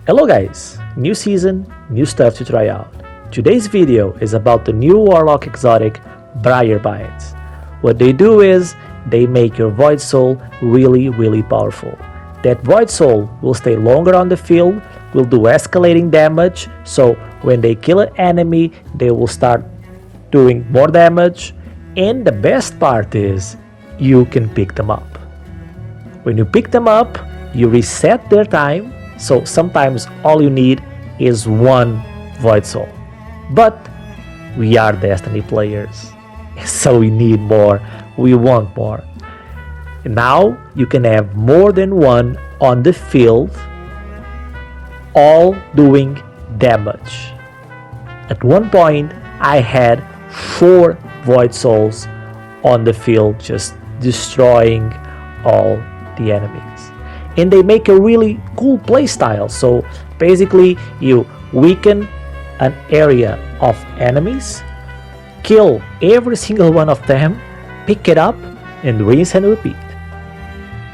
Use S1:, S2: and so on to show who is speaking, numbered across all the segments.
S1: Hello guys, new season, new stuff to try out. Today's video is about the new Warlock exotic Briarbinds. What they do is they make your Void Soul really powerful. That Void Soul will stay longer on the field, will do escalating damage, so when they kill an enemy they will start doing more damage, and the best part is you can pick them up. When you pick them up, you reset their time. So sometimes all you need is one Void Soul. But we are Destiny players, so we need more, we want more. Now you can have more than one on the field, all doing damage. At one point I had 4 Void Souls on the field, just destroying all the enemies. And they make a really cool playstyle. So basically you weaken an area of enemies, kill every single one of them, pick it up, and rinse and repeat.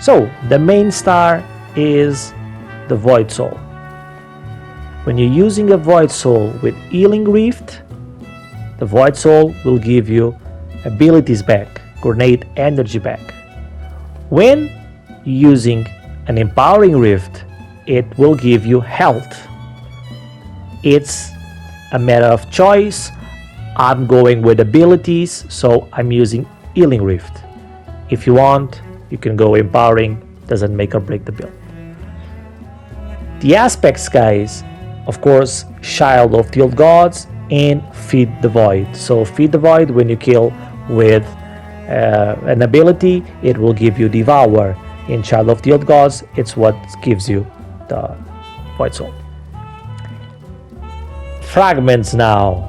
S1: So the main star is the Void Soul. When you're using a Void Soul with Healing Rift, the Void Soul will give you abilities back, grenade energy back. When you're using an Empowering Rift, it will give you health. It's a matter of choice. I'm going with abilities, so I'm using Healing Rift. If you want, you can go Empowering, doesn't make or break the build. The aspects, guys, of course, Child of the Old Gods and Feed the Void. So Feed the Void, when you kill with an ability, it will give you Devour. In Child of the Old Gods, it's what gives you the Void Soul. Fragments now.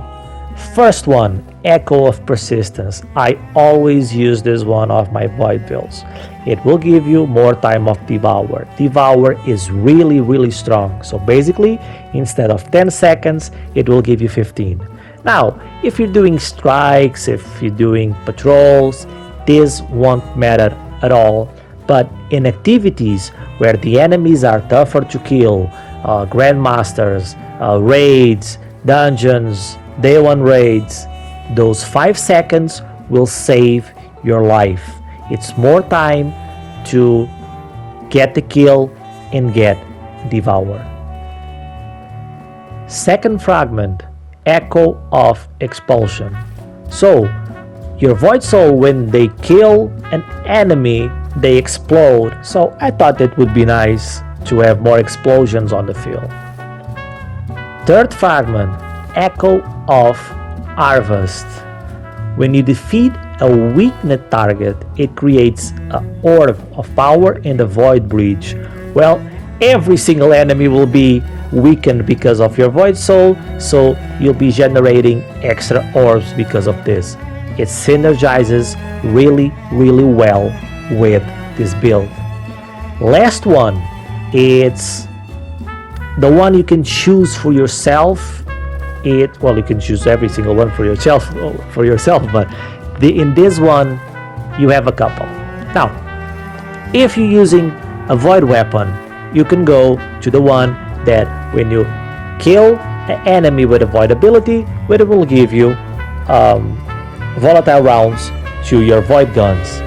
S1: First one, Echo of Persistence. I always use this one of my Void builds. It will give you more time of Devour. Devour is really strong. So basically, instead of 10 seconds, it will give you 15. Now, if you're doing strikes, if you're doing patrols, this won't matter at all. But in activities where the enemies are tougher to kill, grandmasters, raids, dungeons, day 1 raids, those 5 seconds will save your life. It's more time to get the kill and get Devour. Second fragment, Echo of Expulsion. So your Void Soul, when they kill an enemy, they explode. So I thought it would be nice to have more explosions on the field. Third fragment, Echo of Harvest. When you defeat a weakened target, it creates an orb of power in the Void Breach. Well, every single enemy will be weakened because of your Void Soul, so you'll be generating extra orbs because of this. It synergizes really well with this build. Last one, it's the one you can choose for yourself. You can choose every single one for yourself, but in this one you have a couple. Now, if you're using a Void weapon, you can go to the one that when you kill an enemy with a Void ability, it will give you volatile rounds to your Void guns.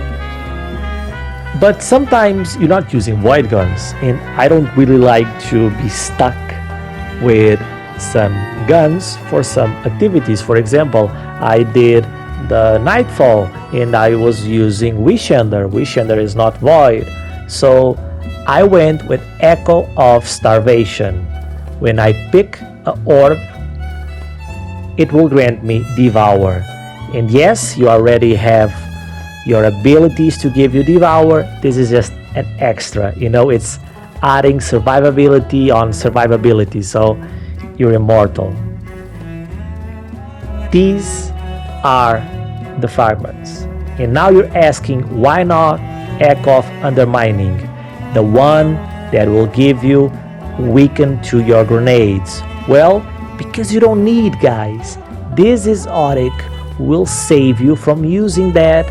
S1: But sometimes you're not using Void guns, and I don't really like to be stuck with some guns for some activities. For example, I did the Nightfall and I was using Wishender. Wishender is not Void, so I went with Echo of Starvation. When I pick an orb, it will grant me Devour. And yes, you already have your abilities to give you Devour. This is just an extra, it's adding survivability on survivability, so you're immortal. These are the fragments. And now you're asking, why not Echo of Undermining, the one that will give you weaken to your grenades? Well, because you don't need, guys. This exotic will save you from using that.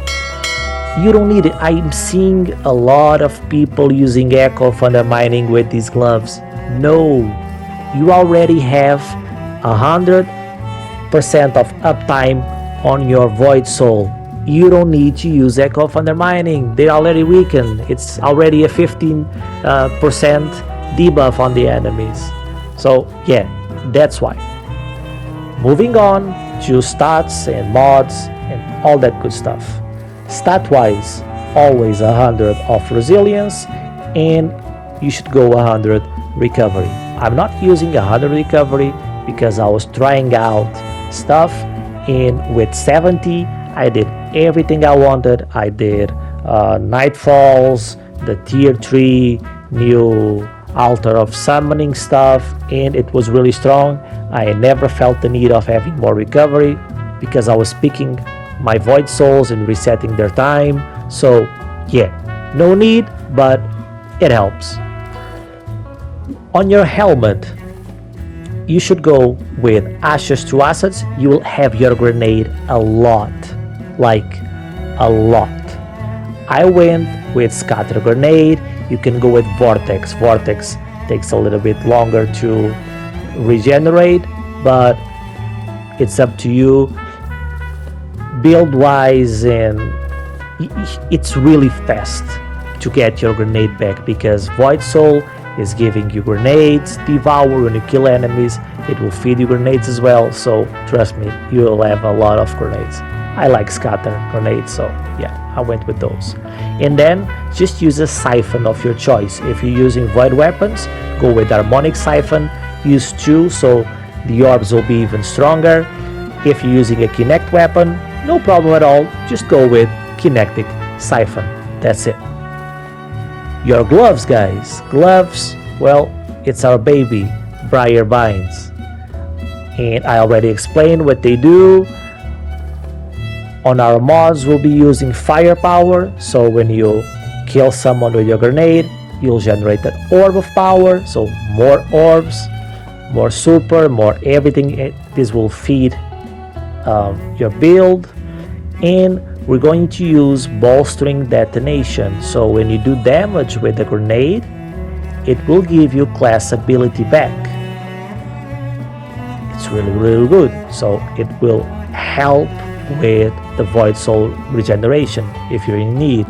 S1: You don't need it. I'm seeing a lot of people using Echo of Undermining with these gloves. No, you already have 100% of uptime on your Void Soul. You don't need to use Echo of Undermining. They're already weakened. It's already a 15% debuff on the enemies. So yeah, that's why. Moving on to stats and mods and all that good stuff. Stat wise, always 100 of resilience, and you should go 100 recovery. I'm not using 100 recovery because I was trying out stuff, and with 70 I did everything I wanted. I did Nightfalls, the tier 3 new Altar of Summoning stuff, and it was really strong. I never felt the need of having more recovery because I was picking my Void Souls and resetting their time. So yeah, no need, but it helps. On your helmet, you should go with Ashes to Assets. You will have your grenade a lot, like a lot. I went with Scatter Grenade. You can go with Vortex. Vortex takes a little bit longer to regenerate, but it's up to you. Build wise, and it's really fast to get your grenade back because Void Soul is giving you grenades. Devour, when you kill enemies, it will feed you grenades as well. So trust me, you will have a lot of grenades. I like Scatter Grenades, so yeah, I went with those. And then just use a siphon of your choice. If you're using Void Weapons, go with Harmonic Siphon. Use 2 so the orbs will be even stronger. If you're using a Kinect weapon, no problem at all, just go with Kinetic Siphon. That's it. Your gloves, guys. Gloves, well, it's our baby, Briarbinds. And I already explained what they do. On our mods, we'll be using firepower, so when you kill someone with your grenade, you'll generate an orb of power, so more orbs, more super, more everything. This will feed your build. And we're going to use bolstering detonation, so when you do damage with the grenade, it will give you class ability back. It's really good, so it will help with the Void Soul regeneration if you're in need.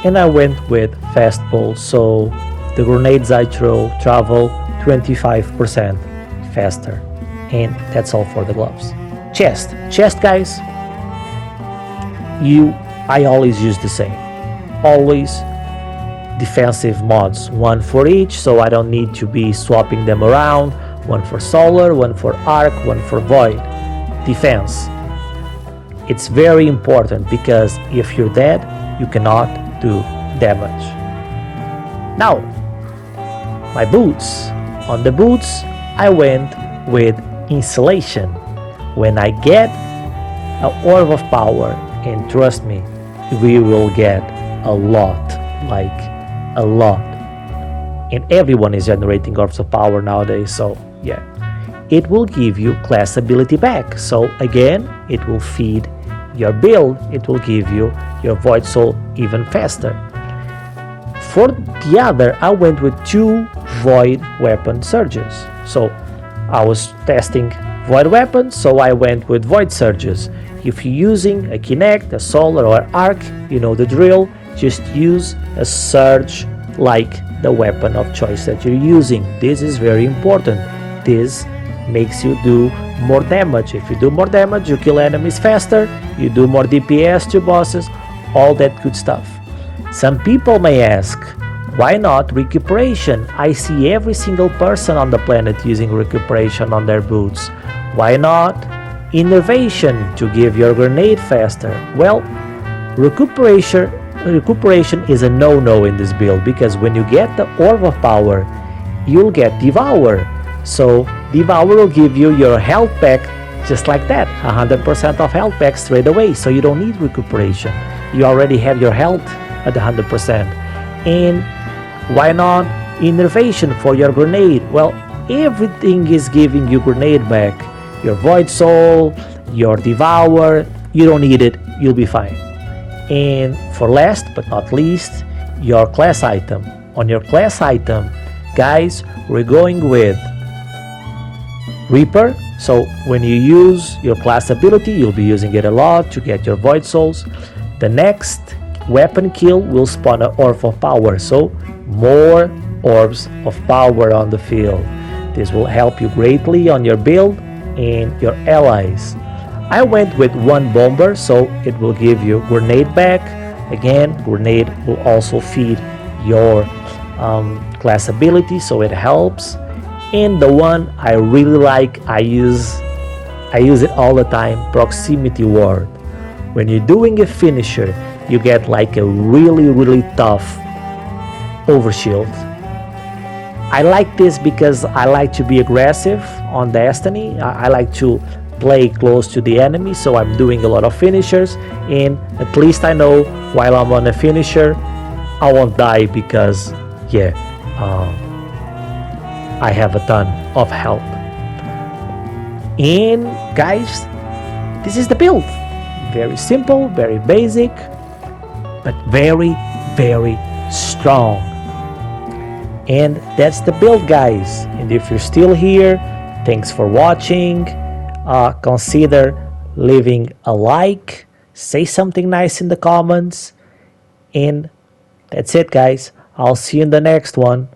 S1: And I went with Fast Pull, so the grenades I throw travel 25% faster. And that's all for the gloves. Chest, guys, I always use the same. Always defensive mods, one for each, so I don't need to be swapping them around. One for Solar, one for Arc, one for Void. Defense. It's very important because if you're dead, you cannot do damage. Now, my boots. On the boots, I went with Insulation. When I get an Orb of Power, and trust me, we will get a lot, like a lot. And everyone is generating Orbs of Power nowadays, so yeah. It will give you class ability back. So again, it will feed your build, it will give you your Void Soul even faster. For the other, I went with 2 Void Weapon Surges. So I was testing Void Weapons, so I went with Void Surges. If you're using a Kinect, a Solar, or Arc, you know the drill. Just use a Surge like the weapon of choice that you're using. This is very important. This makes you do more damage. If you do more damage, you kill enemies faster, you do more DPS to bosses, all that good stuff. Some people may ask, why not recuperation? I see every single person on the planet using recuperation on their boots. Why not innervation to give your grenade faster? Well, recuperation is a no-no in this build because when you get the Orb of Power, you'll get Devour. So Devour will give you your health back just like that, 100% of health back straight away, so you don't need recuperation. You already have your health at 100%. And why not innervation for your grenade? Well, everything is giving you grenade back. Your Void Soul, your Devour, you don't need it, you'll be fine. And for last but not least, your class item. On your class item, guys, we're going with Reaper. So when you use your class ability, you'll be using it a lot to get your void souls. The next weapon kill will spawn an orb of power, so more orbs of power on the field. This will help you greatly on your build and your allies. I went with one bomber, so it will give you grenade back. Again, grenade will also feed your class ability, so it helps. And the one I really like, I use it all the time, proximity ward. When you're doing a finisher, you get like a really tough overshield. I like this because I like to be aggressive on Destiny. I like to play close to the enemy, so I'm doing a lot of finishers, and at least I know while I'm on a finisher I won't die because I have a ton of health. And guys, this is the build. Very simple, very basic, but very strong. And that's the build, guys. And if you're still here, thanks for watching. Consider leaving a like, say something nice in the comments, and that's it, guys. I'll see you in the next one.